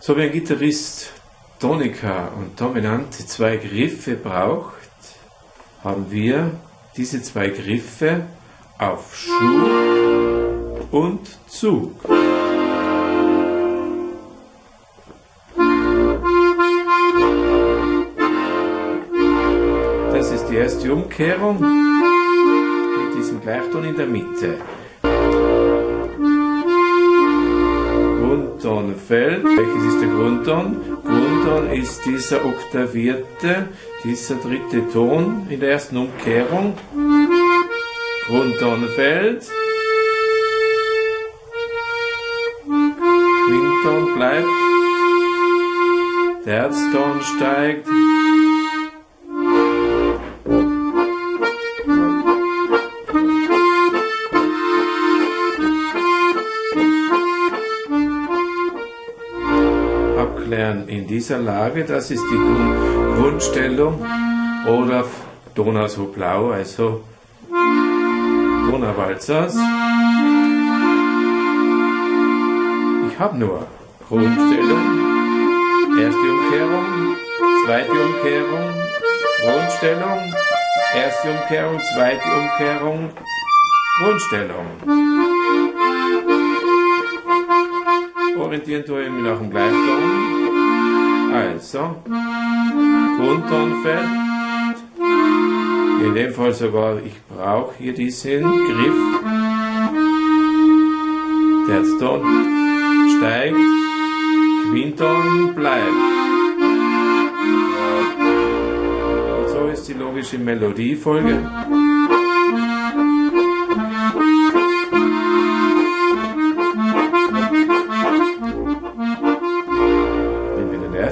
So wie ein Gitarrist Tonika und dominante zwei Griffe braucht, haben wir diese zwei Griffe auf Schub und Zug. Das ist die erste Umkehrung mit diesem Gleichton in der Mitte. Grundton fällt. Welches ist der Grundton? Grundton ist dieser oktavierte, dieser dritte Ton in der ersten Umkehrung. Grundton fällt. Quintton bleibt. Terzton steigt. Abklären in dieser Lage, das ist die Grundstellung oder Donau so blau, also Donauwalzers. Ich habe nur Grundstellung, erste Umkehrung, zweite Umkehrung, Grundstellung, erste Umkehrung, zweite Umkehrung, Grundstellung. Orientieren tue ich mich nach dem Gleichton. Also, Grundton fällt. In dem Fall sogar, ich brauche hier diesen Griff. Terzton steigt, Quintton bleibt. Und so ist die logische Melodiefolge.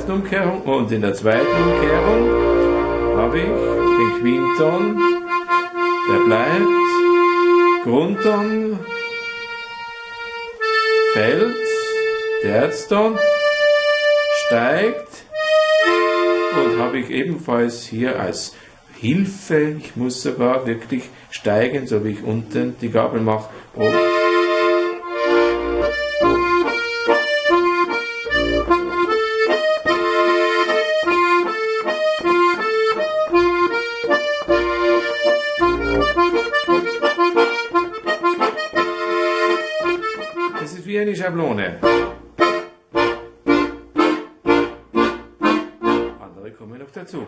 Umkehrung und in der zweiten Umkehrung habe ich den Quintton, der bleibt, Grundton fällt, Terzton steigt und habe ich ebenfalls hier als Hilfe, ich muss sogar wirklich steigen, so wie ich unten die Gabel mache. Das ist wie eine Schablone. Andere kommen noch dazu.